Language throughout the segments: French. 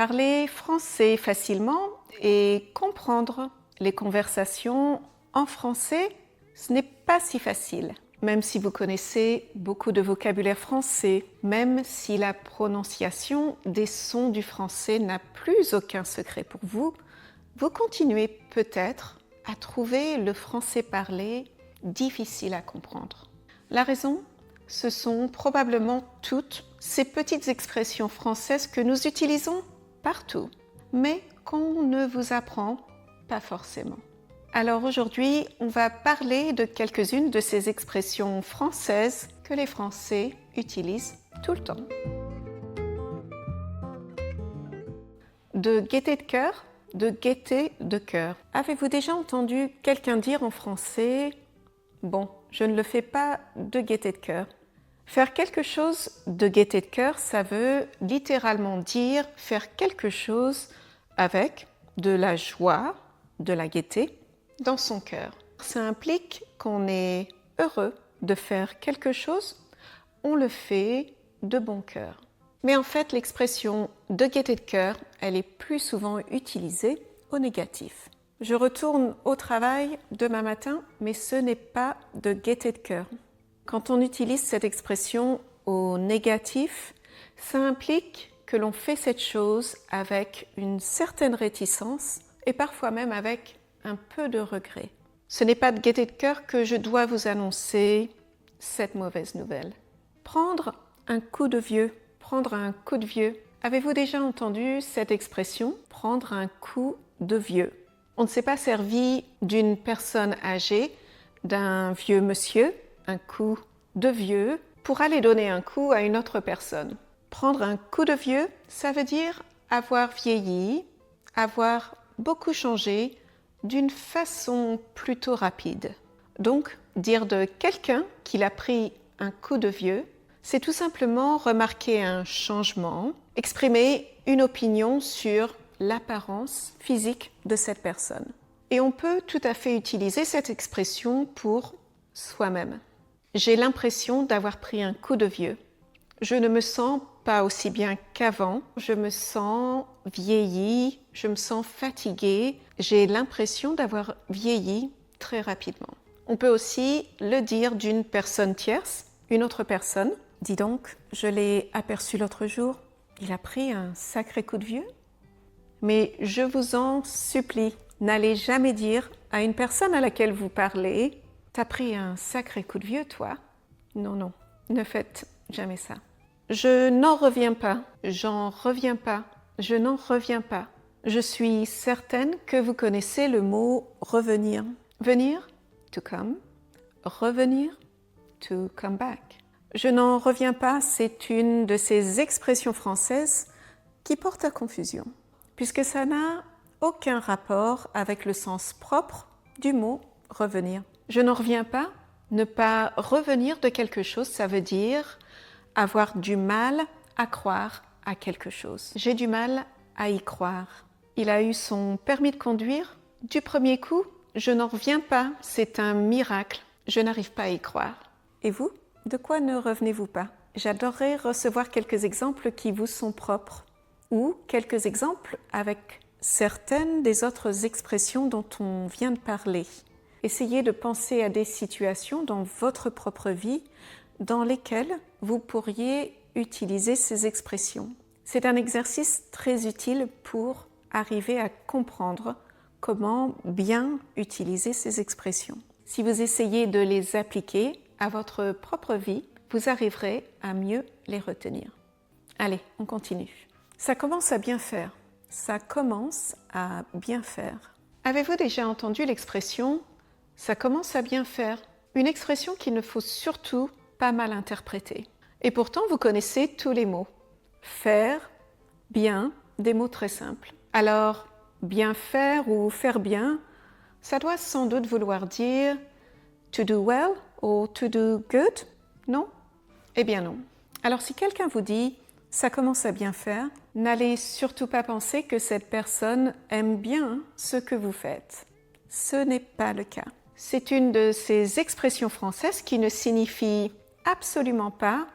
Parler français facilement et comprendre les conversations en français, ce n'est pas si facile. Même si vous connaissez beaucoup de vocabulaire français, même si la prononciation des sons du français n'a plus aucun secret pour vous, vous continuez peut-être à trouver le français parlé difficile à comprendre. La raison, ce sont probablement toutes ces petites expressions françaises que nous utilisons partout, mais qu'on ne vous apprend pas forcément. Alors aujourd'hui, on va parler de quelques-unes de ces expressions françaises que les Français utilisent tout le temps. De gaieté de cœur, de gaieté de cœur. Avez-vous déjà entendu quelqu'un dire en français « Bon, je ne le fais pas de gaieté de cœur ». Faire quelque chose de gaieté de cœur, ça veut littéralement dire faire quelque chose avec de la joie, de la gaieté dans son cœur. Ça implique qu'on est heureux de faire quelque chose, on le fait de bon cœur. Mais en fait, l'expression de gaieté de cœur, elle est plus souvent utilisée au négatif. Je retourne au travail demain matin, mais ce n'est pas de gaieté de cœur. Quand on utilise cette expression au négatif, ça implique que l'on fait cette chose avec une certaine réticence et parfois même avec un peu de regret. Ce n'est pas de gaieté de cœur que je dois vous annoncer cette mauvaise nouvelle. Prendre un coup de vieux, prendre un coup de vieux. Avez-vous déjà entendu cette expression, prendre un coup de vieux? On ne s'est pas servi d'une personne âgée, d'un vieux monsieur, un coup de vieux, pour aller donner un coup à une autre personne. Prendre un coup de vieux, ça veut dire avoir vieilli, avoir beaucoup changé d'une façon plutôt rapide. Donc, dire de quelqu'un qu'il a pris un coup de vieux, c'est tout simplement remarquer un changement, exprimer une opinion sur l'apparence physique de cette personne. Et on peut tout à fait utiliser cette expression pour soi-même. J'ai l'impression d'avoir pris un coup de vieux. Je ne me sens pas aussi bien qu'avant. Je me sens vieillie, je me sens fatiguée. J'ai l'impression d'avoir vieilli très rapidement. On peut aussi le dire d'une personne tierce, une autre personne. Dis donc, je l'ai aperçu l'autre jour. Il a pris un sacré coup de vieux. Mais je vous en supplie, n'allez jamais dire à une personne à laquelle vous parlez « T'as pris un sacré coup de vieux, toi ?» Non, non, ne faites jamais ça. Je n'en reviens pas, j'en reviens pas, je n'en reviens pas. Je suis certaine que vous connaissez le mot « revenir ». Venir, to come. Revenir, to come back. Je n'en reviens pas, c'est une de ces expressions françaises qui porte à confusion, puisque ça n'a aucun rapport avec le sens propre du mot « revenir ». Je n'en reviens pas. Ne pas revenir de quelque chose, ça veut dire avoir du mal à croire à quelque chose. J'ai du mal à y croire. Il a eu son permis de conduire du premier coup. Je n'en reviens pas, c'est un miracle. Je n'arrive pas à y croire. Et vous, de quoi ne revenez-vous pas? J'adorerais recevoir quelques exemples qui vous sont propres ou quelques exemples avec certaines des autres expressions dont on vient de parler. Essayez de penser à des situations dans votre propre vie dans lesquelles vous pourriez utiliser ces expressions. C'est un exercice très utile pour arriver à comprendre comment bien utiliser ces expressions. Si vous essayez de les appliquer à votre propre vie, vous arriverez à mieux les retenir. Allez, on continue. Ça commence à bien faire. Ça commence à bien faire. Avez-vous déjà entendu l'expression « ça commence à bien faire », une expression qu'il ne faut surtout pas mal interpréter. Et pourtant, vous connaissez tous les mots. Faire, bien, des mots très simples. Alors, bien faire ou faire bien, ça doit sans doute vouloir dire to do well ou to do good, non? Eh bien non. Alors si quelqu'un vous dit « ça commence à bien faire », n'allez surtout pas penser que cette personne aime bien ce que vous faites. Ce n'est pas le cas. C'est une de ces expressions françaises qui ne signifie absolument pas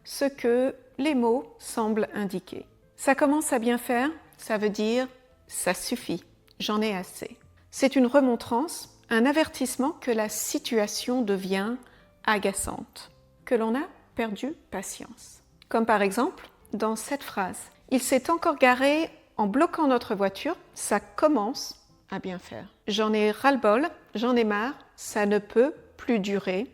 ce que les mots semblent indiquer. Ça commence à bien faire, ça veut dire « ça suffit, j'en ai assez ». C'est une remontrance, un avertissement que la situation devient agaçante, que l'on a perdu patience. Comme par exemple dans cette phrase « Il s'est encore garé en bloquant notre voiture, ça commence à bien faire. J'en ai ras-le-bol, j'en ai marre, ça ne peut plus durer,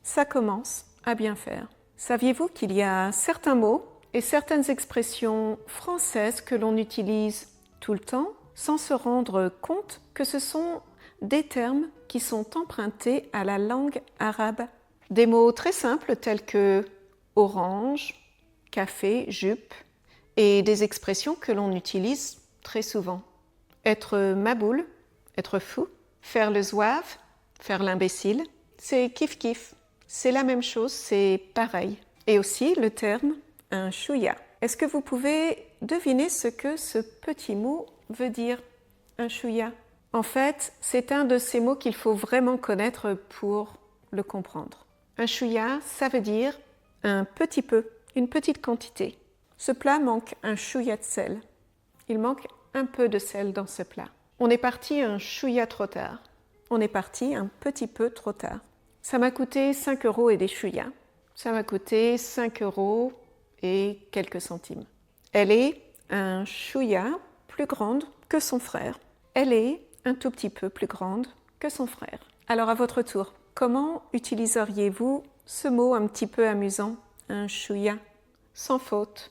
ça commence à bien faire. » Saviez-vous qu'il y a certains mots et certaines expressions françaises que l'on utilise tout le temps sans se rendre compte que ce sont des termes qui sont empruntés à la langue arabe? Des mots très simples tels que orange, café, jupe, et des expressions que l'on utilise très souvent. Être maboule, être fou, faire le zouave, faire l'imbécile, c'est kiff-kiff. C'est la même chose, c'est pareil. Et aussi le terme un chouïa. Est-ce que vous pouvez deviner ce que ce petit mot veut dire, un chouïa? En fait, c'est un de ces mots qu'il faut vraiment connaître pour le comprendre. Un chouïa, ça veut dire un petit peu, une petite quantité. Ce plat manque un chouïa de sel. Il manque un peu de sel dans ce plat. On est parti un chouïa trop tard. On est parti un petit peu trop tard. Ça m'a coûté 5 € et des chouïas. Ça m'a coûté 5 € et quelques centimes. Elle est un chouïa plus grande que son frère. Elle est un tout petit peu plus grande que son frère. Alors à votre tour, comment utiliseriez-vous ce mot un petit peu amusant, un chouïa, sans faute?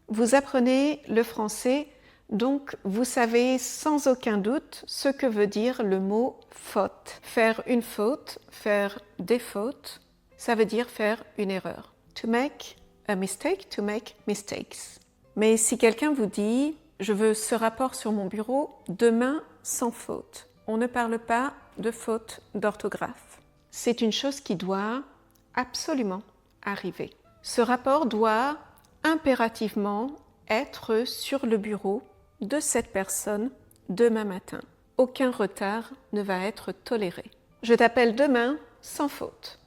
Vous apprenez le français, donc vous savez sans aucun doute ce que veut dire le mot faute. Faire une faute, faire des fautes, ça veut dire faire une erreur. To make a mistake, to make mistakes. Mais si quelqu'un vous dit « je veux ce rapport sur mon bureau demain sans faute », on ne parle pas de faute d'orthographe. C'est une chose qui doit absolument arriver. Ce rapport doit impérativement être sur le bureau de cette personne demain matin. Aucun retard ne va être toléré. Je t'appelle demain sans faute.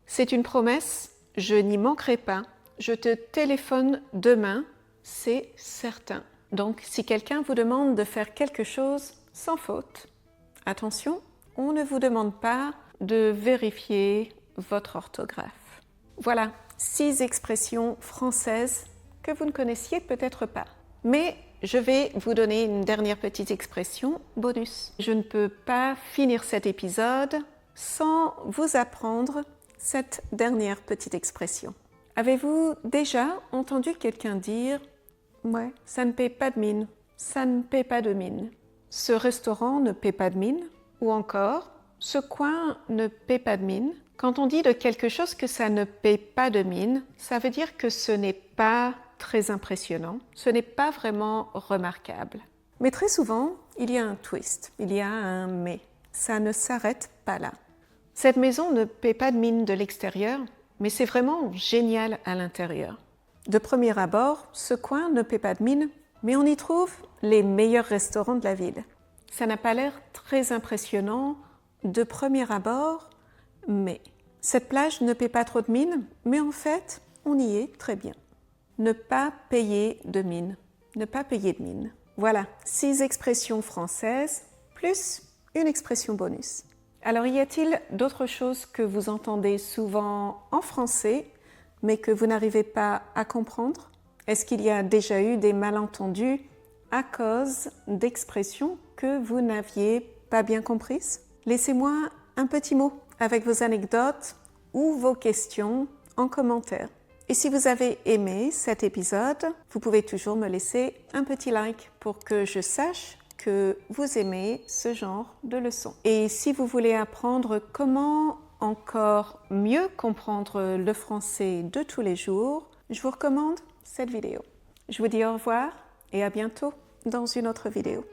C'est une promesse, je n'y manquerai pas. Je te téléphone demain, c'est certain. Donc, si quelqu'un vous demande de faire quelque chose sans faute, attention, on ne vous demande pas de vérifier votre orthographe. Voilà, 6 expressions françaises que vous ne connaissiez peut-être pas. Mais je vais vous donner une dernière petite expression bonus. Je ne peux pas finir cet épisode sans vous apprendre cette dernière petite expression. Avez-vous déjà entendu quelqu'un dire « Ouais, ça ne paie pas de mine, ça ne paie pas de mine. Ce restaurant ne paie pas de mine » ou encore « Ce coin ne paie pas de mine ». Quand on dit de quelque chose que ça ne paie pas de mine, ça veut dire que ce n'est pas très impressionnant, ce n'est pas vraiment remarquable. Mais très souvent, il y a un twist, il y a un « mais ». Ça ne s'arrête pas là. Cette maison ne paie pas de mine de l'extérieur, mais c'est vraiment génial à l'intérieur. De premier abord, ce coin ne paie pas de mine, mais on y trouve les meilleurs restaurants de la ville. Ça n'a pas l'air très impressionnant de premier abord, mais cette plage ne paie pas trop de mine, mais en fait, on y est très bien. Ne pas payer de mine, ne pas payer de mine. Voilà, 6 expressions françaises, plus une expression bonus. Alors, y a-t-il d'autres choses que vous entendez souvent en français, mais que vous n'arrivez pas à comprendre? Est-ce qu'il y a déjà eu des malentendus à cause d'expressions que vous n'aviez pas bien comprises? Laissez-moi un petit mot avec vos anecdotes ou vos questions en commentaire. Et si vous avez aimé cet épisode, vous pouvez toujours me laisser un petit like pour que je sache que vous aimez ce genre de leçons. Et si vous voulez apprendre comment encore mieux comprendre le français de tous les jours, je vous recommande cette vidéo. Je vous dis au revoir et à bientôt dans une autre vidéo.